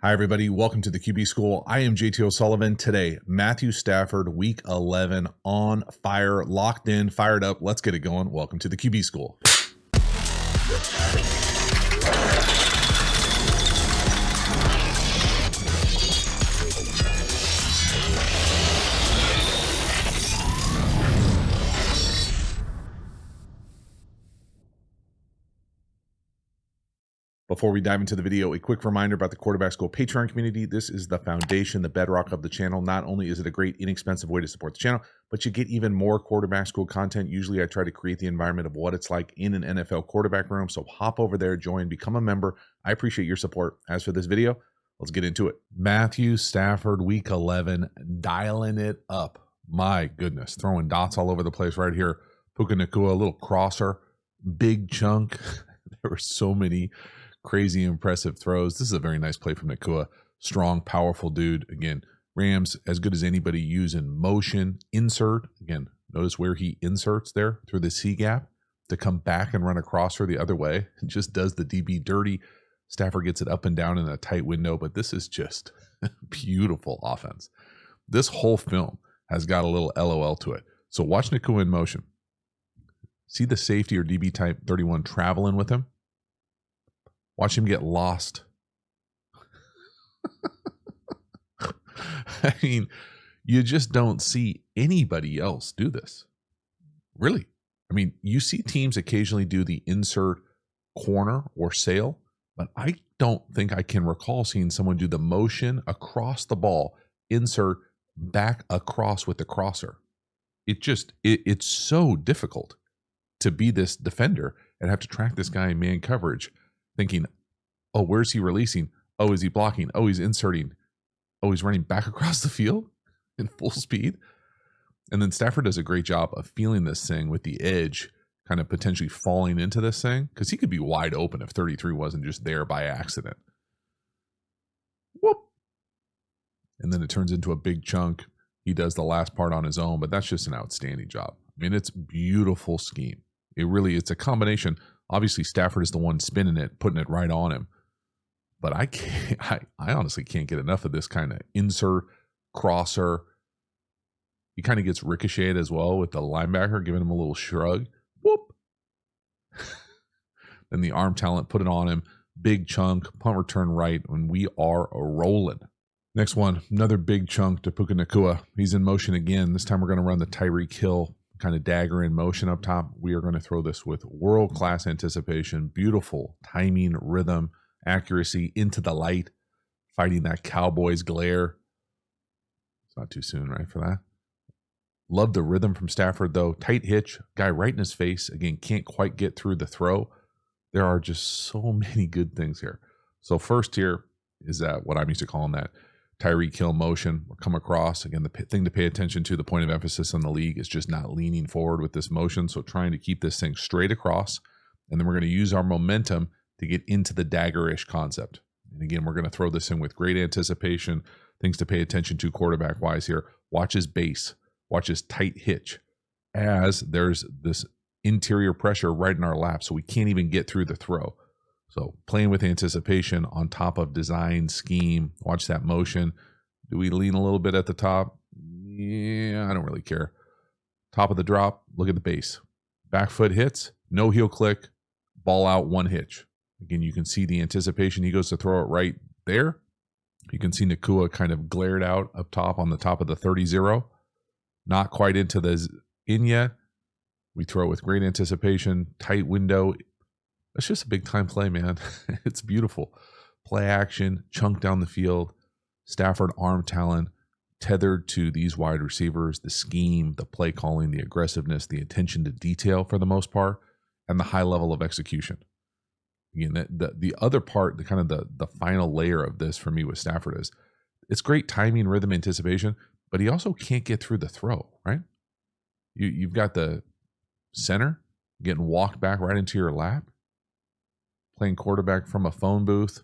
Hi, everybody. Welcome to the QB School. I am JT O'Sullivan. Today, Matthew Stafford, Week 11, on fire, locked in, fired up. Let's get it going. Welcome to the QB School. Before we dive into the video, a quick reminder about the Quarterback School Patreon community. This is the foundation, the bedrock of the channel. Not only is it a great, inexpensive way to support the channel, but you get even more Quarterback School content. Usually I try to create the environment of what it's like in an NFL quarterback room. So hop over there, join, become a member. I appreciate your support. As for this video, let's get into it. Matthew Stafford, Week 11, dialing it up. My goodness, throwing dots all over the place right here. Puka Nacua, a little crosser, big chunk. There were so many crazy impressive throws. This is a very nice play from Nacua. Strong, powerful dude. Again, Rams as good as anybody using motion, insert. Again, notice where he inserts there through the C gap to come back and run across her the other way. It just does the DB dirty. Stafford gets it up and down in a tight window, but this is just beautiful offense. This whole film has got a little LOL to it. So watch Nacua in motion. See the safety or DB type 31 traveling with him. Watch him get lost. I mean, you just don't see anybody else do this. Really. I mean, you see teams occasionally do the insert corner or sail, but I don't think I can recall seeing someone do the motion across the ball, insert back across with the crosser. It's so difficult to be this defender and have to track this guy in man coverage, thinking, oh, where's he releasing? Oh, is he blocking? Oh, he's inserting. Oh, he's running back across the field in full speed. And then Stafford does a great job of feeling this thing with the edge kind of potentially falling into this thing, because he could be wide open if 33 wasn't just there by accident. Whoop. And then it turns into a big chunk. He does the last part on his own, but that's just an outstanding job. I mean, it's beautiful scheme. It's a combination. Obviously, Stafford is the one spinning it, putting it right on him. But I honestly can't get enough of this kind of insert, crosser. He kind of gets ricocheted as well with the linebacker, giving him a little shrug. Whoop. Then the arm talent, put it on him. Big chunk, punt return right, and we are rolling. Next one, another big chunk to Puka Nacua. He's in motion again. This time we're going to run the Tyreek Hill kind of dagger in motion up top. We are going to throw this with world-class anticipation, beautiful timing, rhythm, accuracy into the light, fighting that Cowboys glare. It's not too soon, right, for that? Love the rhythm from Stafford, though. Tight hitch, guy right in his face. Again, can't quite get through the throw. There are just so many good things here. So first here is that what I'm used to calling that Tyreek Hill motion. We'll come across. Again, the thing to pay attention to, the point of emphasis on the league is just not leaning forward with this motion. So trying to keep this thing straight across. And then we're going to use our momentum to get into the daggerish concept. And again, we're going to throw this in with great anticipation. Things to pay attention to quarterback-wise here. Watch his base. Watch his tight hitch as there's this interior pressure right in our lap. So we can't even get through the throw. So playing with anticipation on top of design, scheme. Watch that motion. Do we lean a little bit at the top? Yeah, I don't really care. Top of the drop, look at the base. Back foot hits, no heel click, ball out, one hitch. Again, you can see the anticipation. He goes to throw it right there. You can see Nacua kind of glared out up top on the top of the 30-0. Not quite into the in yet. We throw with great anticipation, tight window. It's just a big time play, man. It's beautiful. Play action, chunk down the field, Stafford arm talent, tethered to these wide receivers, the scheme, the play calling, the aggressiveness, the attention to detail for the most part, and the high level of execution. Again, the other part, the final layer of this for me with Stafford is it's great timing, rhythm, anticipation, but he also can't get through the throw, right? You've got the center getting walked back right into your lap. Playing quarterback from a phone booth.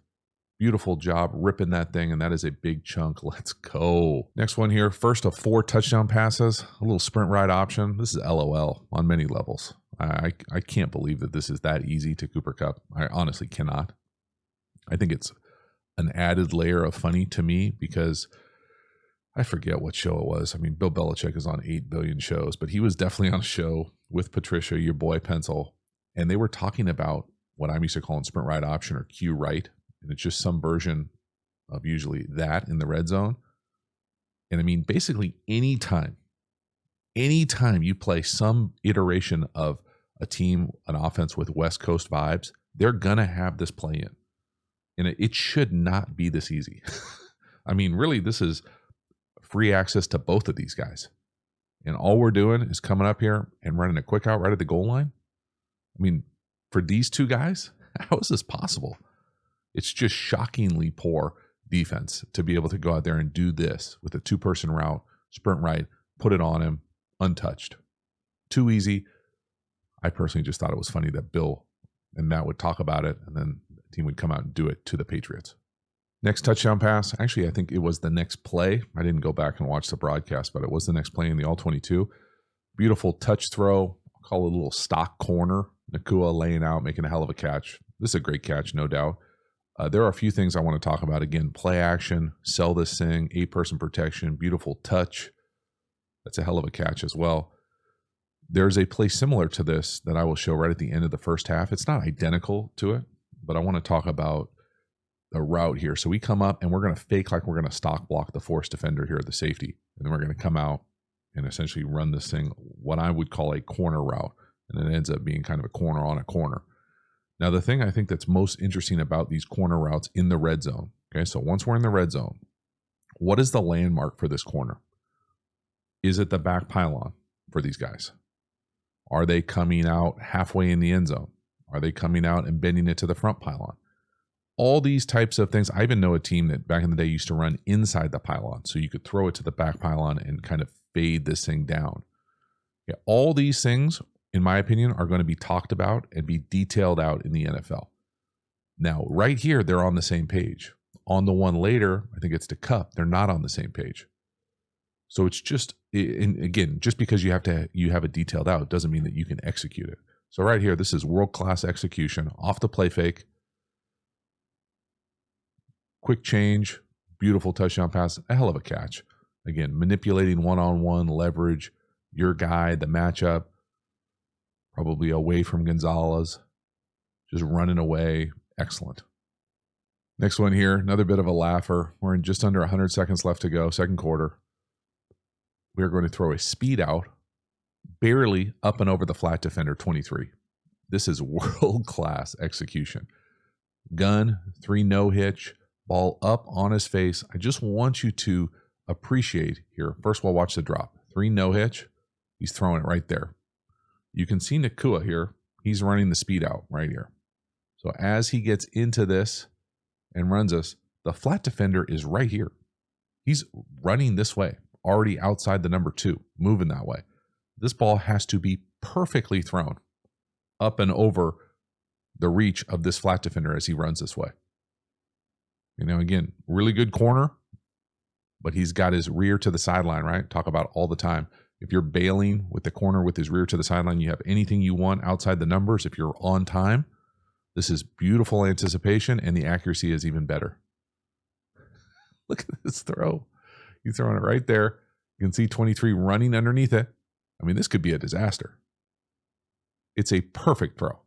Beautiful job ripping that thing, and that is a big chunk. Let's go. Next one here. First of 4 touchdown passes. A little sprint ride option. This is LOL on many levels. I can't believe that this is that easy to Cooper Kupp. I honestly cannot. I think it's an added layer of funny to me because I forget what show it was. I mean, Bill Belichick is on 8 billion shows, but he was definitely on a show with Patricia, your boy Pencil, and they were talking about what I'm used to calling sprint right option or Q right. And it's just some version of usually that in the red zone. And I mean, basically anytime you play some iteration of a team, an offense with West Coast vibes, they're going to have this play in. And it should not be this easy. I mean, really, this is free access to both of these guys. And all we're doing is coming up here and running a quick out right at the goal line. I mean, for these two guys, how is this possible? It's just shockingly poor defense to be able to go out there and do this with a 2-person route, sprint right, put it on him, untouched. Too easy. I personally just thought it was funny that Bill and Matt would talk about it, and then the team would come out and do it to the Patriots. Next touchdown pass, actually, I think it was the next play. I didn't go back and watch the broadcast, but it was the next play in the All-22. Beautiful touch throw. I'll call it a little stock corner. Nacua laying out, making a hell of a catch. This is a great catch, no doubt. There are a few things I want to talk about. Again, play action, sell this thing, 8-person protection, beautiful touch. That's a hell of a catch as well. There's a play similar to this that I will show right at the end of the first half. It's not identical to it, but I want to talk about the route here. So we come up and we're going to fake like we're going to stock block the force defender here at the safety. And then we're going to come out and essentially run this thing, what I would call a corner route. And it ends up being kind of a corner on a corner. Now, the thing I think that's most interesting about these corner routes in the red zone, okay, so once we're in the red zone, what is the landmark for this corner? Is it the back pylon for these guys? Are they coming out halfway in the end zone? Are they coming out and bending it to the front pylon? All these types of things. I even know a team that back in the day used to run inside the pylon, so you could throw it to the back pylon and kind of fade this thing down. Yeah, all these things, in my opinion, are going to be talked about and be detailed out in the NFL. Now, right here, they're on the same page. On the one later, I think it's the Cup, they're not on the same page. So it's just, and again, just because you have it detailed out doesn't mean that you can execute it. So right here, this is world-class execution off the play fake. Quick change, beautiful touchdown pass, a hell of a catch. Again, manipulating one-on-one leverage, your guy, the matchup, probably away from Gonzalez, just running away. Excellent. Next one here, another bit of a laugher. We're in just under 100 seconds left to go, second quarter. We're going to throw a speed out, barely up and over the flat defender, 23. This is world-class execution. Gun, 3 no-hitch, ball up on his face. I just want you to appreciate here. First of all, watch the drop. 3 no-hitch. He's throwing it right there. You can see Nacua here. He's running the speed out right here. So as he gets into this and runs us, the flat defender is right here. He's running this way, already outside the number 2, moving that way. This ball has to be perfectly thrown up and over the reach of this flat defender as he runs this way. You know, again, really good corner, but he's got his rear to the sideline, right? Talk about all the time. If you're bailing with the corner with his rear to the sideline, you have anything you want outside the numbers. If you're on time, this is beautiful anticipation, and the accuracy is even better. Look at this throw. He's throwing it right there. You can see 23 running underneath it. I mean, this could be a disaster. It's a perfect throw.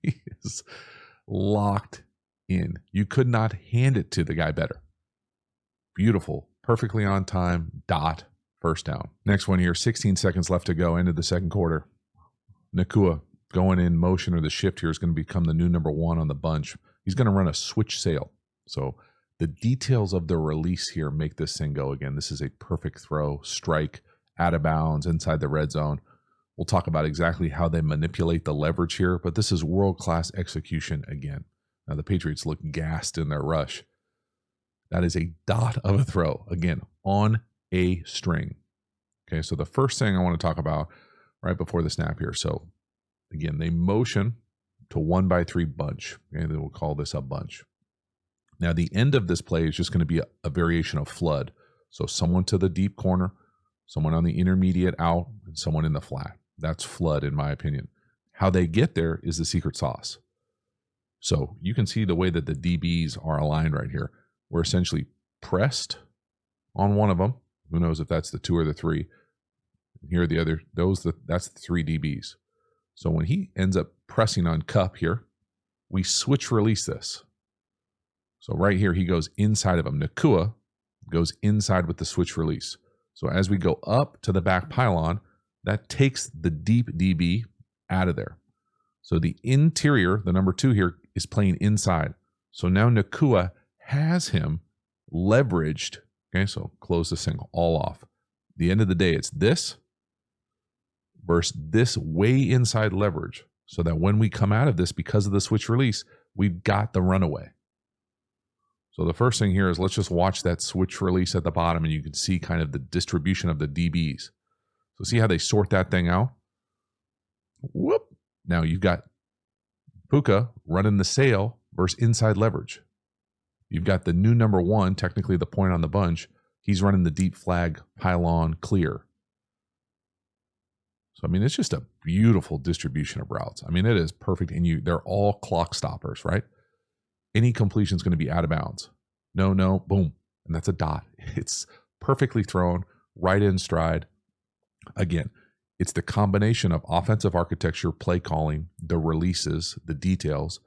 He is locked in. You could not hand it to the guy better. Beautiful. Perfectly on time, dot, first down. Next one here, 16 seconds left to go, end of the second quarter. Nacua going in motion, or the shift here is going to become the new number 1 on the bunch. He's going to run a switch sail. So the details of the release here make this thing go again. This is a perfect throw, strike, out of bounds, inside the red zone. We'll talk about exactly how they manipulate the leverage here, but this is world-class execution again. Now the Patriots look gassed in their rush. That is a dot of a throw, again, on a string. Okay, so the first thing I want to talk about right before the snap here. So, again, they motion to 1x3 bunch. Okay, they will call this a bunch. Now, the end of this play is just going to be a variation of flood. So, someone to the deep corner, someone on the intermediate out, and someone in the flat. That's flood, in my opinion. How they get there is the secret sauce. So you can see the way that the DBs are aligned right here. We're essentially pressed on one of them. Who knows if that's the 2 or the 3. Here are the other, that's the 3 DBs. So when he ends up pressing on Kupp here, we switch release this. So right here, he goes inside of him. Nacua goes inside with the switch release. So as we go up to the back pylon, that takes the deep DB out of there. So the interior, the number 2 here, is playing inside. So now Nacua has him leveraged. Okay, so close this thing all off. The end of the day, it's this versus this way inside leverage. So that when we come out of this, because of the switch release, we've got the runaway. So the first thing here is let's just watch that switch release at the bottom, and you can see kind of the distribution of the DBs. So see how they sort that thing out? Whoop. Now you've got Puka running the sail versus inside leverage. You've got the new number 1, technically the point on the bunch. He's running the deep flag, pylon, clear. So, I mean, it's just a beautiful distribution of routes. I mean, it is perfect. And they're all clock stoppers, right? Any completion is going to be out of bounds. No, boom. And that's a dot. It's perfectly thrown, right in stride. Again, it's the combination of offensive architecture, play calling, the releases, the details,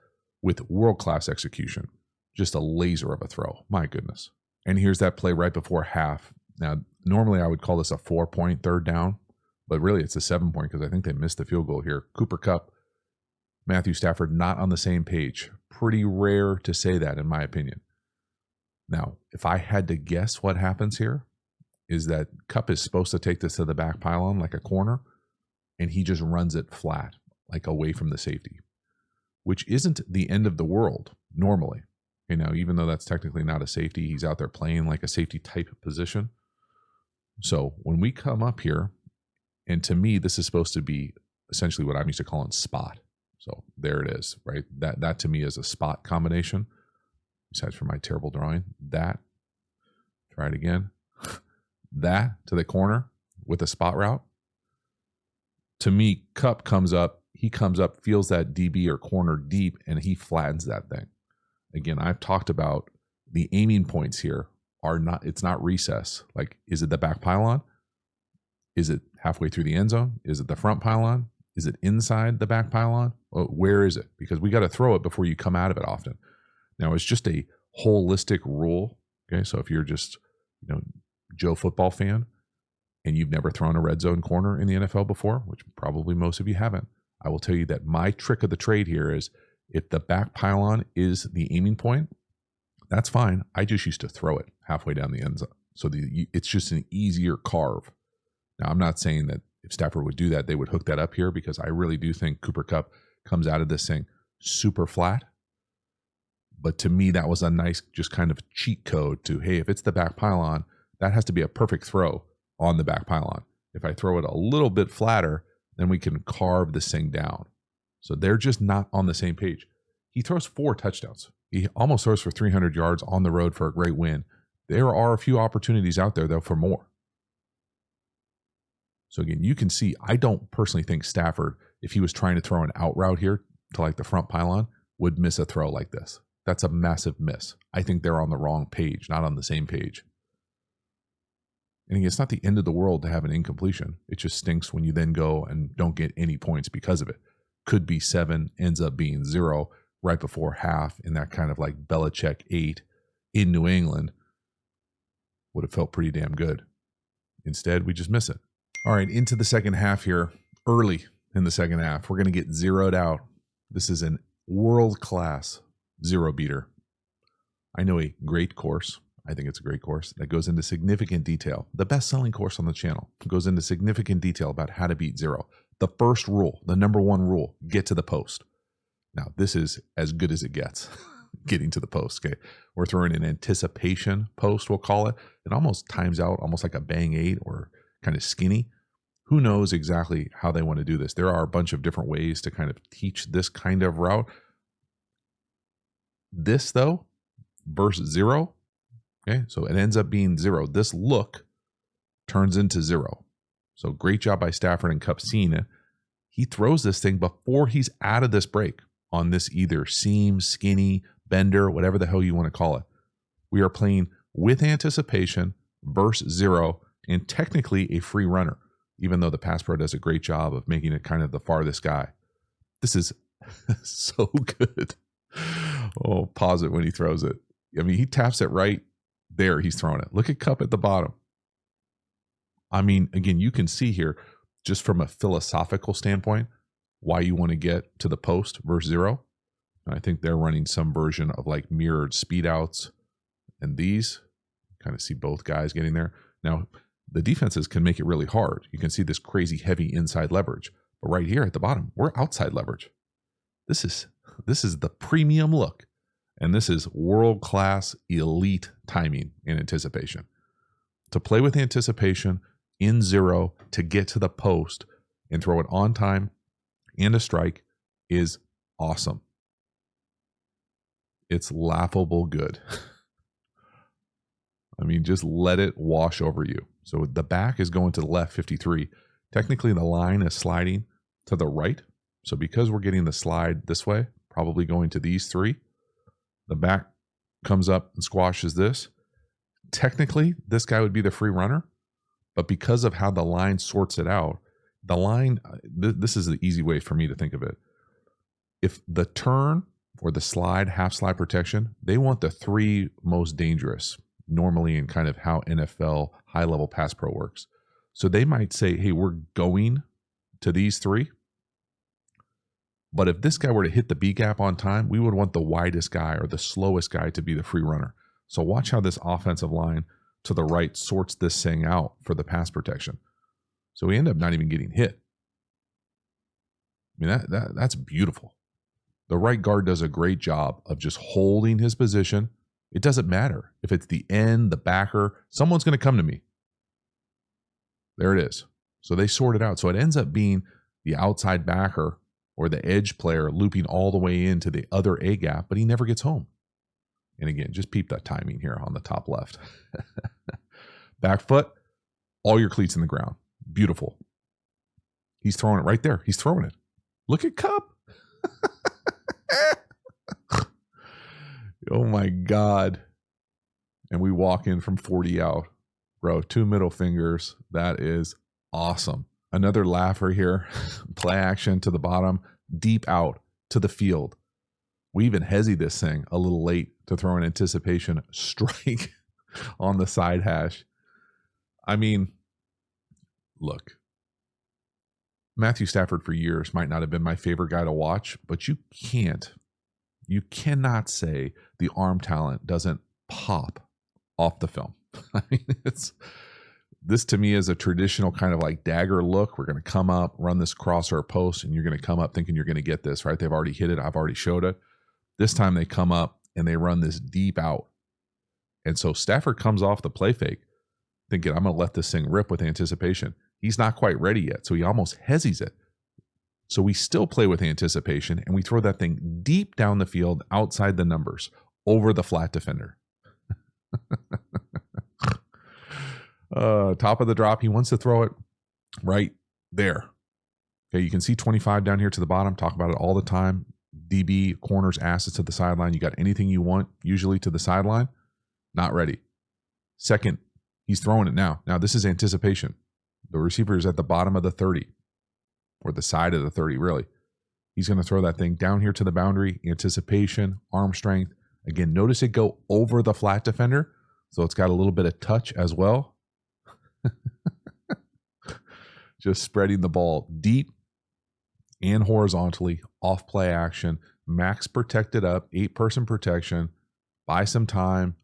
with world-class execution. Just a laser of a throw. My goodness. And here's that play right before half. Now, normally I would call this a 4-point third down, but really it's a 7-point because I think they missed the field goal here. Cooper Kupp, Matthew Stafford, not on the same page. Pretty rare to say that, in my opinion. Now, if I had to guess what happens here, is that Kupp is supposed to take this to the back pylon like a corner, and he just runs it flat, like away from the safety, which isn't the end of the world normally. You know, even though that's technically not a safety, he's out there playing like a safety type position. So when we come up here, and to me, this is supposed to be essentially what I'm used to calling spot. So there it is, right? That to me is a spot combination. Besides for my terrible drawing, that, try it again, that to the corner with a spot route. To me, Kupp comes up, he comes up, feels that DB or corner deep, and he flattens that thing. Again, I've talked about the aiming points here are not, it's not recess. Like, is it the back pylon? Is it halfway through the end zone? Is it the front pylon? Is it inside the back pylon? Where is it? Because we got to throw it before you come out of it often. Now, it's just a holistic rule. Okay, so if you're just, Joe football fan and you've never thrown a red zone corner in the NFL before, which probably most of you haven't, I will tell you that my trick of the trade here is if the back pylon is the aiming point, that's fine. I just used to throw it halfway down the end zone. So it's just an easier carve. Now, I'm not saying that if Stafford would do that, they would hook that up here, because I really do think Cooper Kupp comes out of this thing super flat. But to me, that was a nice just kind of cheat code to, hey, if it's the back pylon, that has to be a perfect throw on the back pylon. If I throw it a little bit flatter, then we can carve this thing down. So they're just not on the same page. He throws 4 touchdowns. He almost throws for 300 yards on the road for a great win. There are a few opportunities out there, though, for more. So again, you can see, I don't personally think Stafford, if he was trying to throw an out route here to like the front pylon, would miss a throw like this. That's a massive miss. I think they're on the wrong page, not on the same page. And again, it's not the end of the world to have an incompletion. It just stinks when you then go and don't get any points because of it. Could be 7, ends up being 0 right before half in that kind of like Belichick 8 in New England. Would have felt pretty damn good. Instead, we just miss it. All right, into the second half here. Early in the second half, we're going to get zeroed out. This is an world-class zero beater. I know a great course. I think it's a great course that goes into significant detail. The best-selling course on the channel goes into significant detail about how to beat zero. The first rule, the number 1 rule, get to the post. Now, this is as good as it gets, getting to the post. Okay, we're throwing an anticipation post, we'll call it. It almost times out, almost like a bang 8 or kind of skinny. Who knows exactly how they want to do this? There are a bunch of different ways to kind of teach this kind of route. This, though, versus 0, okay, so it ends up being 0. This look turns into 0. So great job by Stafford and Kupp seeing it. He throws this thing before he's out of this break. on this either seam, skinny, bender, whatever the hell you want to call it. We are playing with anticipation versus 0 and technically a free runner, even though the Pass Pro does a great job of making it kind of the farthest guy. This is so good. Oh, pause it when he throws it. I mean, he taps it right there. He's throwing it. Look at Cup at the bottom. I mean, again, you can see here, just from a philosophical standpoint, why you want to get to the post versus 0. I think they're running some version of like mirrored speed outs, and these kind of see both guys getting there. Now, the defenses can make it really hard. You can see this crazy heavy inside leverage, but right here at the bottom, we're outside leverage. This is the premium look, and this is world-class elite timing and anticipation. To play with anticipation in 0 to get to the post and throw it on time and a strike is awesome. It's laughable good. I mean, just let it wash over you. So the back is going to the left 53. Technically, the line is sliding to the right. So because we're getting the slide this way, probably going to these 3, the back comes up and squashes this. Technically, this guy would be the free runner, but because of how the line sorts it out, the line, this is the easy way for me to think of it. If the turn or the slide, half slide protection, they want the 3 most dangerous, normally in kind of how NFL high level pass pro works. So they might say, hey, we're going to these 3. But if this guy were to hit the B gap on time, we would want the widest guy or the slowest guy to be the free runner. So watch how this offensive line to the right sorts this thing out for the pass protection. So we end up not even getting hit. I mean, that's beautiful. The right guard does a great job of just holding his position. It doesn't matter if it's the end, the backer, someone's going to come to me. There it is. So they sort it out. So it ends up being the outside backer or the edge player looping all the way into the other A gap, but he never gets home. And again, just peep that timing here on the top left. Back foot, all your cleats in the ground. Beautiful. He's throwing it right there. He's throwing it. Look at Cup. Oh my God. And we walk in from 40 out. Bro, 2 middle fingers. That is awesome. Another laugher here. Play action to the bottom, deep out to the field. We even hezzy this thing a little late to throw an anticipation strike on the side hash. I mean, look, Matthew Stafford for years might not have been my favorite guy to watch, but you cannot say the arm talent doesn't pop off the film. I mean, this to me is a traditional kind of like dagger look. We're going to come up, run this crosser post, and you're going to come up thinking you're going to get this, right? They've already hit it. I've already showed it. This time they come up and they run this deep out. And so Stafford comes off the play fake thinking, I'm going to let this thing rip with anticipation. He's not quite ready yet, so he almost hezzies it. So we still play with anticipation, and we throw that thing deep down the field outside the numbers over the flat defender. Top of the drop, he wants to throw it right there. Okay, you can see 25 down here to the bottom. Talk about it all the time. DB, corners, asses to the sideline. You got anything you want, usually to the sideline. Not ready. Second, he's throwing it now. Now, this is anticipation. The receiver is at the bottom of the 30, or the side of the 30, really. He's going to throw that thing down here to the boundary. Anticipation, arm strength. Again, notice it go over the flat defender, so it's got a little bit of touch as well. Just spreading the ball deep and horizontally, off play action, max protected up, 8-person protection, buy some time,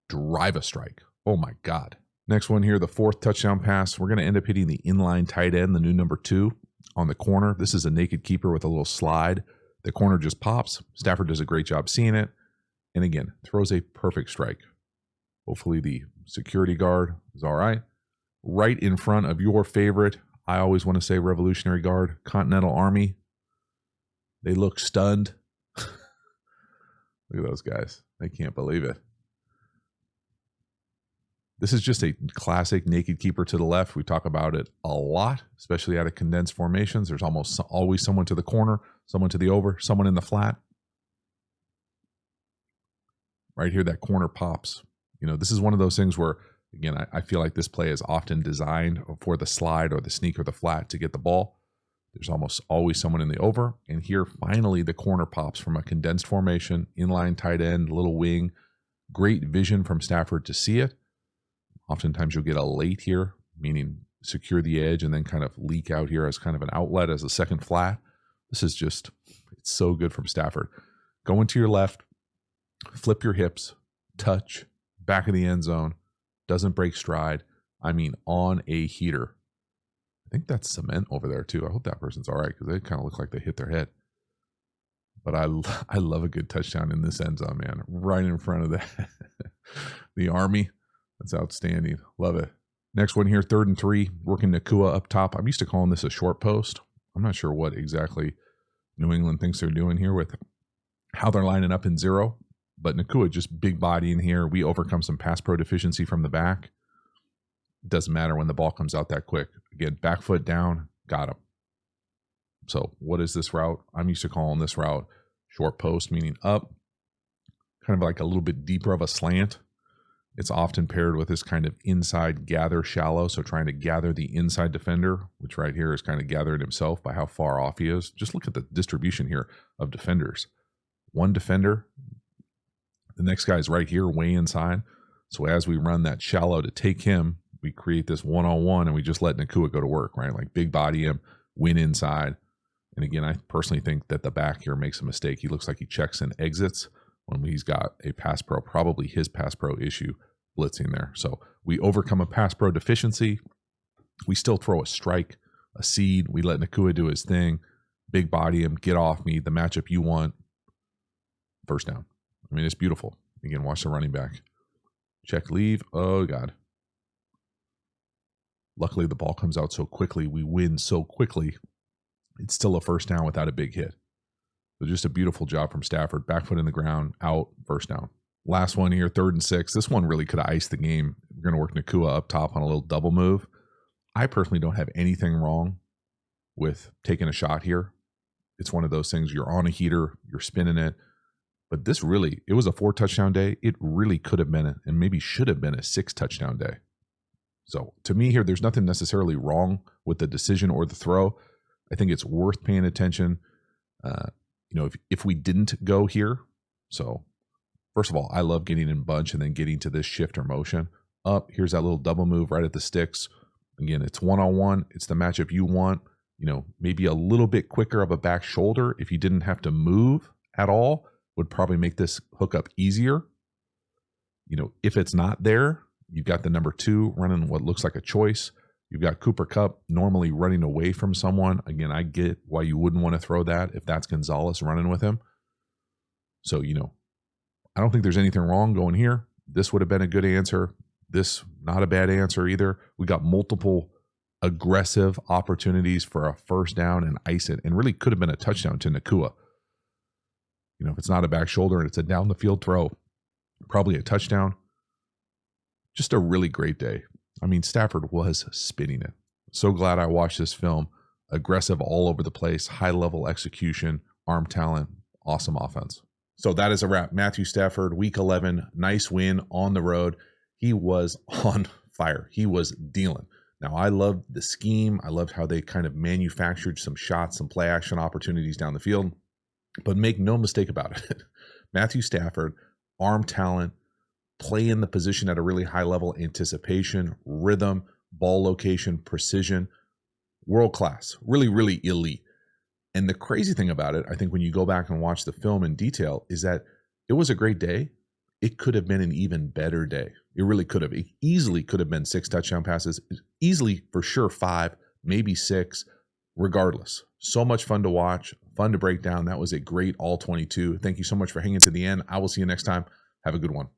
drive a strike. Oh my God. Next one here, the 4th touchdown pass. We're going to end up hitting the inline tight end, the new number 2 on the corner. This is a naked keeper with a little slide. The corner just pops. Stafford does a great job seeing it. And again, throws a perfect strike. Hopefully the security guard is all right. Right in front of your favorite, I always want to say Revolutionary Guard, Continental Army. They look stunned. Look at those guys. They can't believe it. This is just a classic naked keeper to the left. We talk about it a lot, especially out of condensed formations. There's almost always someone to the corner, someone to the over, someone in the flat. Right here, that corner pops. This is one of those things where, again, I feel like this play is often designed for the slide or the sneak or the flat to get the ball. There's almost always someone in the over. And here, finally, the corner pops from a condensed formation, inline tight end, little wing. Great vision from Stafford to see it. Oftentimes you'll get a late here, meaning secure the edge and then kind of leak out here as kind of an outlet as a second flat. This is just, it's so good from Stafford. Going to your left, flip your hips, touch, back of the end zone, doesn't break stride. I mean, on a heater. I think that's cement over there too. I hope that person's all right because they kind of look like they hit their head. But I love a good touchdown in this end zone, man. Right in front of the Army. That's outstanding. Love it. Next one here, 3rd and 3, working Nacua up top. I'm used to calling this a short post. I'm not sure what exactly New England thinks they're doing here with how they're lining up in zero. But Nacua just big body in here. We overcome some pass pro deficiency from the back. Doesn't matter when the ball comes out that quick. Again, back foot down, got him. So what is this route? I'm used to calling this route short post, meaning up, kind of like a little bit deeper of a slant. It's often paired with this kind of inside gather shallow, so trying to gather the inside defender, which right here is kind of gathering himself by how far off he is. Just look at the distribution here of defenders. One defender, the next guy is right here, way inside. So as we run that shallow to take him, we create this one-on-one and we just let Nacua go to work, right? Like big body him, win inside. And again, I personally think that the back here makes a mistake. He looks like he checks and exits when he's got a pass pro, probably his pass pro issue blitzing there. So we overcome a pass pro deficiency. We still throw a strike, a seed. We let Nacua do his thing, big body him, get off me, the matchup you want, first down. I mean, it's beautiful. Again, watch the running back. Check, leave. Oh, God. Luckily, the ball comes out so quickly. We win so quickly. It's still a first down without a big hit. So just a beautiful job from Stafford. Back foot in the ground, out, first down. Last one here, 3rd and 6. This one really could have iced the game. We're going to work Nacua up top on a little double move. I personally don't have anything wrong with taking a shot here. It's one of those things, you're on a heater, you're spinning it. But this really, it was a 4-touchdown day. It really could have been, and maybe should have been, a 6-touchdown day. So to me here, there's nothing necessarily wrong with the decision or the throw. I think it's worth paying attention. If we didn't go here, so first of all, I love getting in bunch and then getting to this shift or motion. Up, here's that little double move right at the sticks. Again, it's one-on-one. It's the matchup you want. Maybe a little bit quicker of a back shoulder if you didn't have to move at all would probably make this hookup easier. If it's not there, you've got the number 2 running what looks like a choice. You've got Cooper Kupp normally running away from someone. Again, I get why you wouldn't want to throw that if that's Gonzalez running with him. So, I don't think there's anything wrong going here. This would have been a good answer. This, not a bad answer either. We got multiple aggressive opportunities for a first down and ice it, and really could have been a touchdown to Nacua. If it's not a back shoulder and it's a down the field throw, probably a touchdown. Just a really great day. I mean, Stafford was spinning it. So glad I watched this film. Aggressive all over the place, high level execution, arm talent, awesome offense. So that is a wrap. Matthew Stafford, week 11, nice win on the road. He was on fire. He was dealing. Now, I loved the scheme. I loved how they kind of manufactured some shots, some play action opportunities down the field. But make no mistake about it. Matthew Stafford, arm talent, play in the position at a really high level, anticipation, rhythm, ball location, precision, world class, really, really elite. And the crazy thing about it, I think when you go back and watch the film in detail, is that it was a great day. It could have been an even better day. It really could have. It easily could have been 6 touchdown passes, easily for sure 5, maybe 6, regardless. So much fun to watch, fun to break down. That was a great all 22. Thank you so much for hanging to the end. I will see you next time. Have a good one.